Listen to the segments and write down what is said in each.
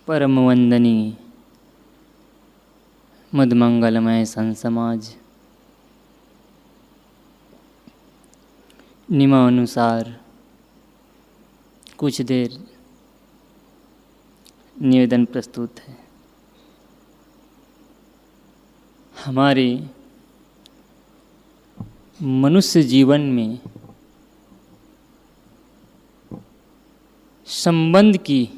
परम वंदनीय मदमंगलमय संत समाज नियमानुसार कुछ देर निवेदन प्रस्तुत है। हमारे मनुष्य जीवन में संबंध की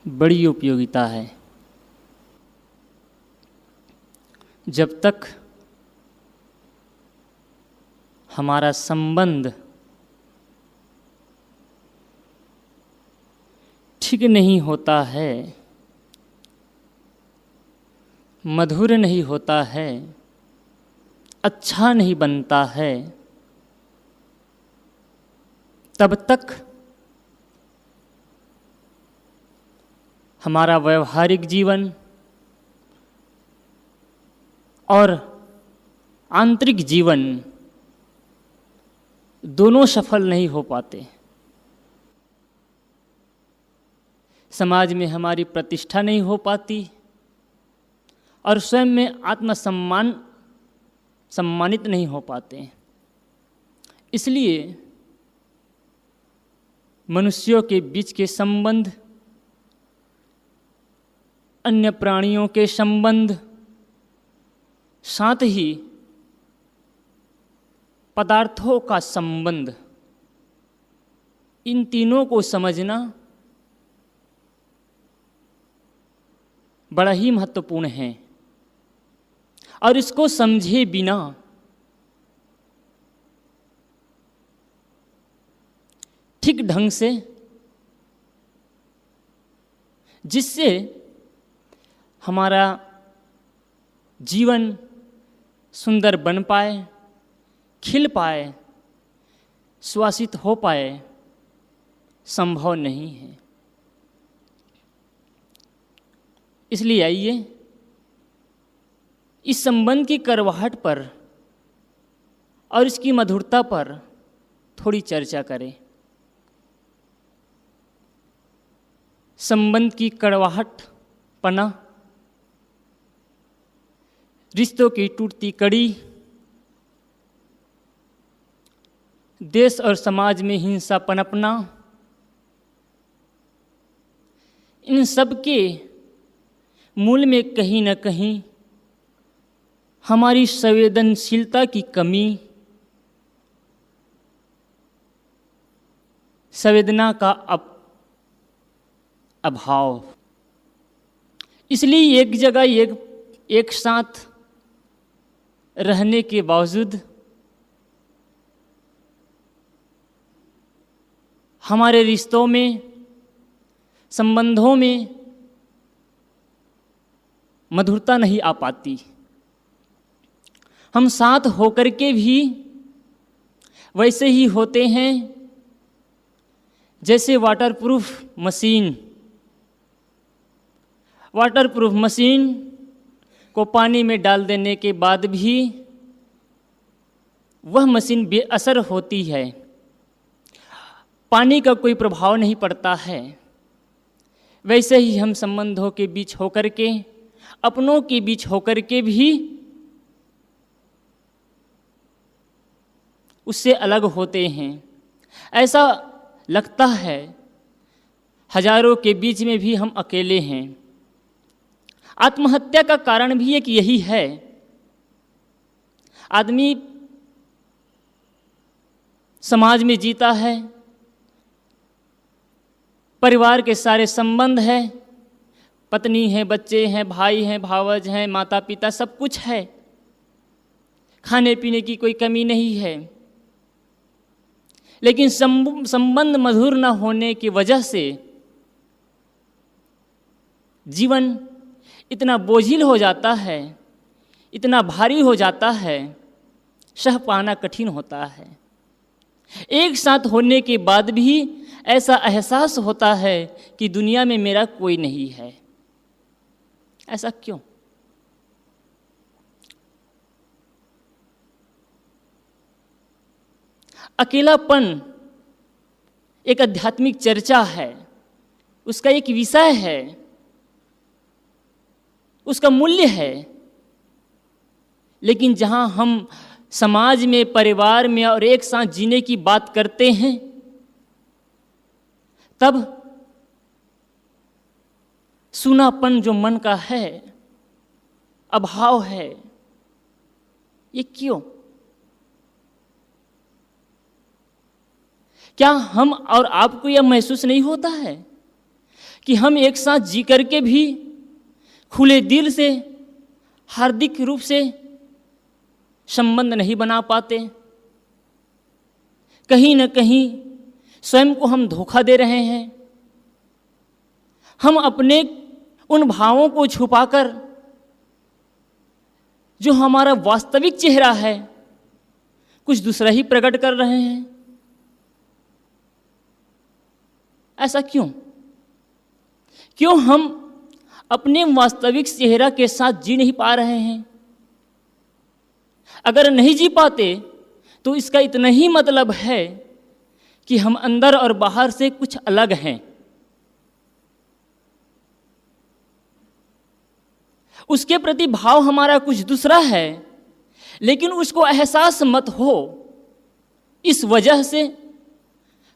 बड़ी उपयोगिता है। जब तक हमारा संबंध ठीक नहीं होता है, मधुर नहीं होता है, अच्छा नहीं बनता है, तब तक हमारा व्यवहारिक जीवन और आंतरिक जीवन दोनों सफल नहीं हो पाते। समाज में हमारी प्रतिष्ठा नहीं हो पाती और स्वयं में सम्मानित नहीं हो पाते। इसलिए मनुष्यों के बीच के संबंध, अन्य प्राणियों के संबंध, साथ ही पदार्थों का संबंध, इन तीनों को समझना बड़ा ही महत्वपूर्ण है। और इसको समझे बिना ठीक ढंग से, जिससे हमारा जीवन सुंदर बन पाए, खिल पाए, सुवासित हो पाए, संभव नहीं है। इसलिए आइए इस संबंध की करवाहट पर और इसकी मधुरता पर थोड़ी चर्चा करें। संबंध की कड़वाहट पना, रिश्तों की टूटती कड़ी, देश और समाज में हिंसा पनपना, इन सब के मूल में कहीं न कहीं हमारी संवेदनशीलता की कमी, संवेदना का अभाव। इसलिए एक जगह एक साथ रहने के बावजूद हमारे रिश्तों में, संबंधों में मधुरता नहीं आ पाती। हम साथ होकर के भी वैसे ही होते हैं जैसे वाटरप्रूफ मशीन को पानी में डाल देने के बाद भी वह मशीन बेअसर होती है, पानी का कोई प्रभाव नहीं पड़ता है। वैसे ही हम संबंधों के बीच होकर के, अपनों के बीच होकर के भी उससे अलग होते हैं। ऐसा लगता है हजारों के बीच में भी हम अकेले हैं। आत्महत्या का कारण भी एक यही है। आदमी समाज में जीता है, परिवार के सारे संबंध है, पत्नी है, बच्चे हैं, भाई हैं, भावज हैं, माता पिता, सब कुछ है, खाने पीने की कोई कमी नहीं है। लेकिन संबंध मधुर न होने की वजह से जीवन इतना बोझिल हो जाता है, इतना भारी हो जाता है, सह पाना कठिन होता है। एक साथ होने के बाद भी ऐसा एहसास होता है कि दुनिया में मेरा कोई नहीं है। ऐसा क्यों? अकेलापन एक आध्यात्मिक चर्चा है, उसका एक विषय है, उसका मूल्य है। लेकिन जहाँ हम समाज में, परिवार में और एक साथ जीने की बात करते हैं, तब सूनापन जो मन का है, अभाव है, ये क्यों? क्या हम और आपको यह महसूस नहीं होता है कि हम एक साथ जी करके भी खुले दिल से, हार्दिक रूप से संबंध नहीं बना पाते? कहीं न कहीं स्वयं को हम धोखा दे रहे हैं। हम अपने उन भावों को छुपाकर जो हमारा वास्तविक चेहरा है, कुछ दूसरा ही प्रकट कर रहे हैं। ऐसा क्यों? क्यों हम अपने वास्तविक चेहरा के साथ जी नहीं पा रहे हैं? अगर नहीं जी पाते तो इसका इतना ही मतलब है कि हम अंदर और बाहर से कुछ अलग हैं। उसके प्रति भाव हमारा कुछ दूसरा है, लेकिन उसको एहसास मत हो। इस वजह से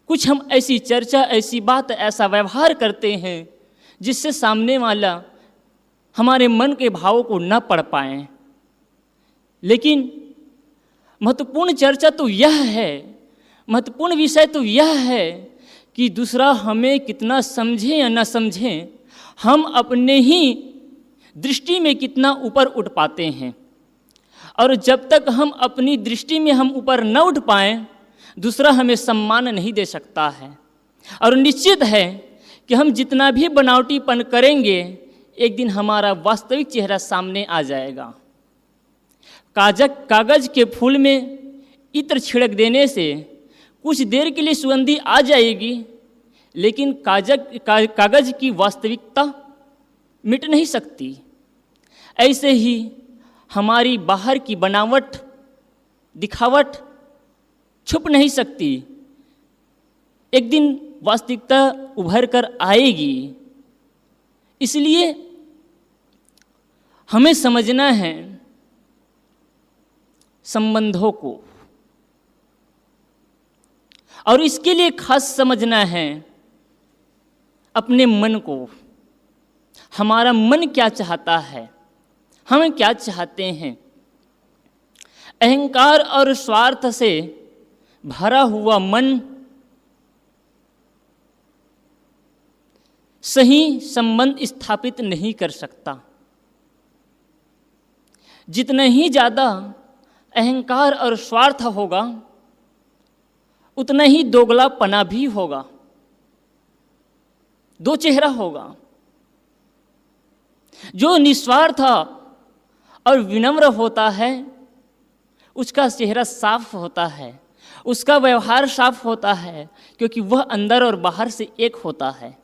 कुछ हम ऐसी चर्चा, ऐसी बात, ऐसा व्यवहार करते हैं जिससे सामने वाला हमारे मन के भावों को न पढ़ पाए। लेकिन महत्वपूर्ण चर्चा तो यह है, महत्वपूर्ण विषय तो यह है कि दूसरा हमें कितना समझे या न समझे, हम अपने ही दृष्टि में कितना ऊपर उठ पाते हैं। और जब तक हम अपनी दृष्टि में हम ऊपर न उठ पाएं, दूसरा हमें सम्मान नहीं दे सकता है। और निश्चित है कि हम जितना भी बनावटीपन करेंगे, एक दिन हमारा वास्तविक चेहरा सामने आ जाएगा। कागज के फूल में इत्र छिड़क देने से कुछ देर के लिए सुगंधी आ जाएगी, लेकिन कागज की वास्तविकता मिट नहीं सकती। ऐसे ही हमारी बाहर की बनावट, दिखावट छुप नहीं सकती। एक दिन वास्तविकता उभर कर आएगी। इसलिए हमें समझना है संबंधों को, और इसके लिए खास समझना है अपने मन को। हमारा मन क्या चाहता है, हम क्या चाहते हैं। अहंकार और स्वार्थ से भरा हुआ मन सही संबंध स्थापित नहीं कर सकता। जितना ही ज़्यादा अहंकार और स्वार्थ होगा, उतना ही दोगलापना भी होगा, दो चेहरा होगा। जो निस्वार्थ और विनम्र होता है, उसका चेहरा साफ होता है, उसका व्यवहार साफ होता है, क्योंकि वह अंदर और बाहर से एक होता है।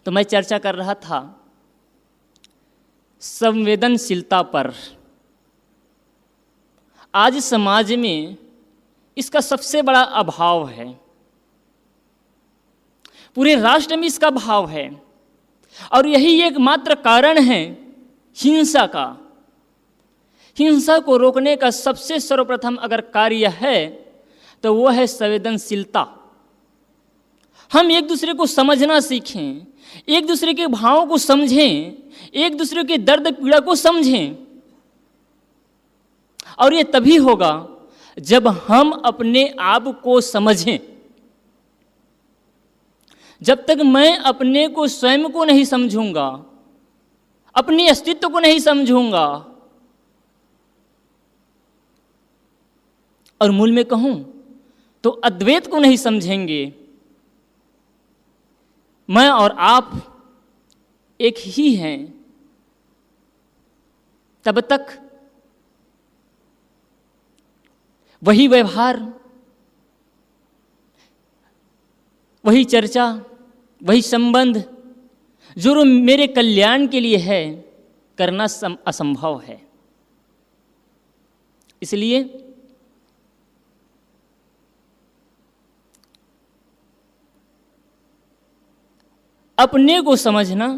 तो मैं चर्चा कर रहा था संवेदनशीलता पर। आज समाज में इसका सबसे बड़ा अभाव है, पूरे राष्ट्र में इसका अभाव है, और यही एकमात्र कारण है हिंसा का। हिंसा को रोकने का सबसे सर्वप्रथम अगर कार्य है तो वह है संवेदनशीलता। हम एक दूसरे को समझना सीखें, एक दूसरे के भावों को समझें, एक दूसरे के दर्द पीड़ा को समझें। और ये तभी होगा जब हम अपने आप को समझें। जब तक मैं अपने को, स्वयं को नहीं समझूंगा, अपने अस्तित्व को नहीं समझूंगा, और मूल में कहूं तो अद्वैत को नहीं समझेंगे, मैं और आप एक ही हैं, तब तक वही व्यवहार, वही चर्चा, वही संबंध जो मेरे कल्याण के लिए है, करना असंभव है। इसलिए अपने को समझना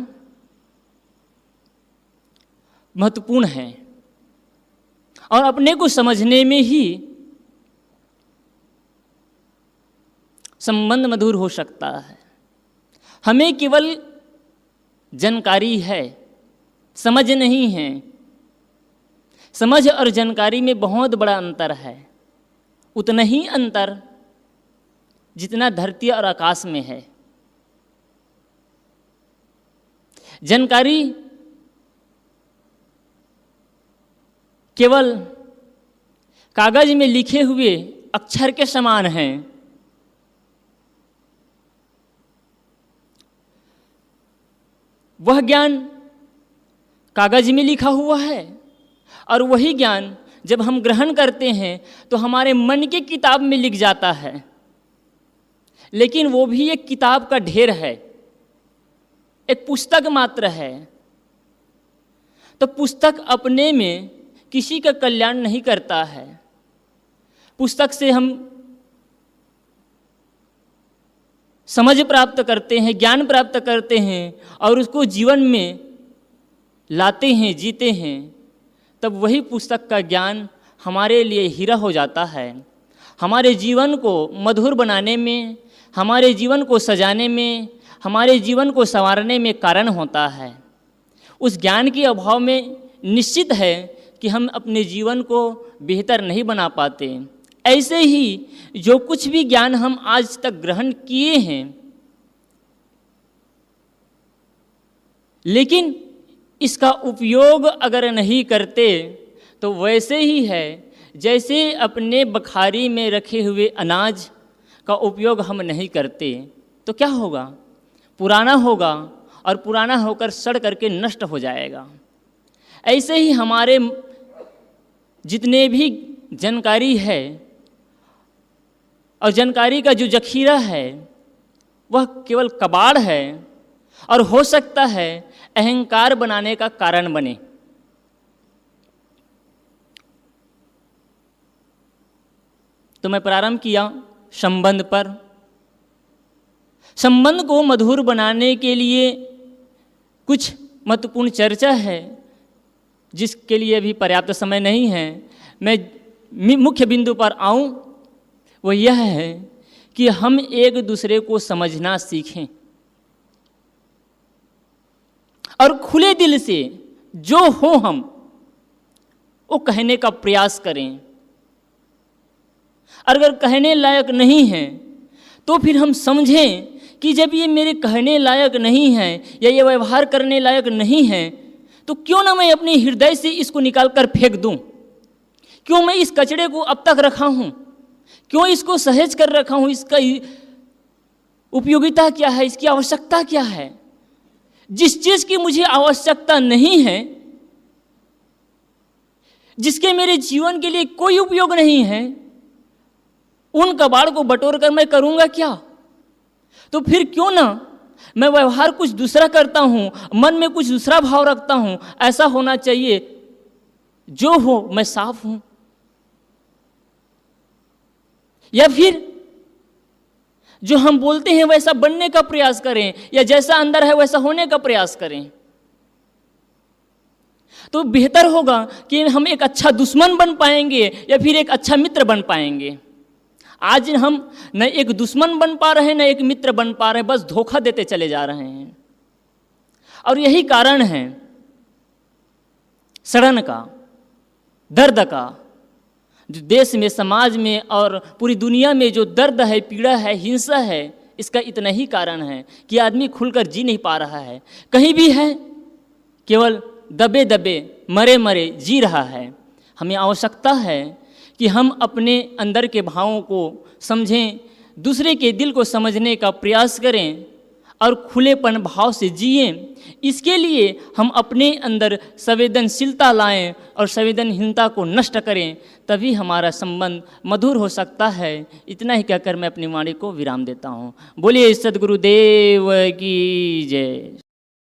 महत्वपूर्ण है और अपने को समझने में ही संबंध मधुर हो सकता है। हमें केवल जानकारी है, समझ नहीं है। समझ और जानकारी में बहुत बड़ा अंतर है, उतना ही अंतर जितना धरती और आकाश में है। जानकारी केवल कागज में लिखे हुए अक्षर के समान है। वह ज्ञान कागज में लिखा हुआ है और वही ज्ञान जब हम ग्रहण करते हैं तो हमारे मन के किताब में लिख जाता है, लेकिन वो भी एक किताब का ढेर है, एक पुस्तक मात्र है। तो पुस्तक अपने में किसी का कल्याण नहीं करता है। पुस्तक से हम समझ प्राप्त करते हैं, ज्ञान प्राप्त करते हैं और उसको जीवन में लाते हैं, जीते हैं, तब वही पुस्तक का ज्ञान हमारे लिए हीरा हो जाता है। हमारे जीवन को मधुर बनाने में, हमारे जीवन को सजाने में, हमारे जीवन को संवारने में कारण होता है। उस ज्ञान के अभाव में निश्चित है कि हम अपने जीवन को बेहतर नहीं बना पाते। ऐसे ही जो कुछ भी ज्ञान हम आज तक ग्रहण किए हैं, लेकिन इसका उपयोग अगर नहीं करते तो वैसे ही है जैसे अपने बखारी में रखे हुए अनाज का उपयोग हम नहीं करते तो क्या होगा? पुराना होगा और पुराना होकर सड़ करके नष्ट हो जाएगा। ऐसे ही हमारे जितने भी जानकारी है और जानकारी का जो जखीरा है वह केवल कबाड़ है और हो सकता है अहंकार बनाने का कारण बने। तो मैं प्रारंभ किया संबंध पर। संबंध को मधुर बनाने के लिए कुछ महत्वपूर्ण चर्चा है जिसके लिए अभी पर्याप्त समय नहीं है। मैं मुख्य बिंदु पर आऊं, वो यह है कि हम एक दूसरे को समझना सीखें और खुले दिल से जो हो हम वो कहने का प्रयास करें। अगर कहने लायक नहीं है तो फिर हम समझें कि जब ये मेरे कहने लायक नहीं है या ये व्यवहार करने लायक नहीं है तो क्यों ना मैं अपने हृदय से इसको निकाल कर फेंक दूं। क्यों मैं इस कचरे को अब तक रखा हूं, क्यों इसको सहेज कर रखा हूं, इसका उपयोगिता क्या है, इसकी आवश्यकता क्या है। जिस चीज की मुझे आवश्यकता नहीं है, जिसके मेरे जीवन के लिए कोई उपयोग नहीं है, उन कबाड़ को बटोर कर मैं करूंगा क्या? तो फिर क्यों ना मैं व्यवहार कुछ दूसरा करता हूं, मन में कुछ दूसरा भाव रखता हूं। ऐसा होना चाहिए जो हो मैं साफ हूं, या फिर जो हम बोलते हैं वैसा बनने का प्रयास करें या जैसा अंदर है वैसा होने का प्रयास करें। तो बेहतर होगा कि हम एक अच्छा दुश्मन बन पाएंगे या फिर एक अच्छा मित्र बन पाएंगे। आज हम न एक दुश्मन बन पा रहे हैं न एक मित्र बन पा रहे हैं, बस धोखा देते चले जा रहे हैं। और यही कारण है सड़न का, दर्द का, जो देश में, समाज में और पूरी दुनिया में जो दर्द है, पीड़ा है, हिंसा है, इसका इतना ही कारण है कि आदमी खुलकर जी नहीं पा रहा है। कहीं भी है केवल दबे दबे, मरे मरे जी रहा है। हमें आवश्यकता है कि हम अपने अंदर के भावों को समझें, दूसरे के दिल को समझने का प्रयास करें और खुलेपन भाव से जिएं। इसके लिए हम अपने अंदर संवेदनशीलता लाएं और संवेदनहीनता को नष्ट करें, तभी हमारा संबंध मधुर हो सकता है। इतना ही कहकर मैं अपनी वाणी को विराम देता हूँ। बोलिए सद्गुरुदेव की जय।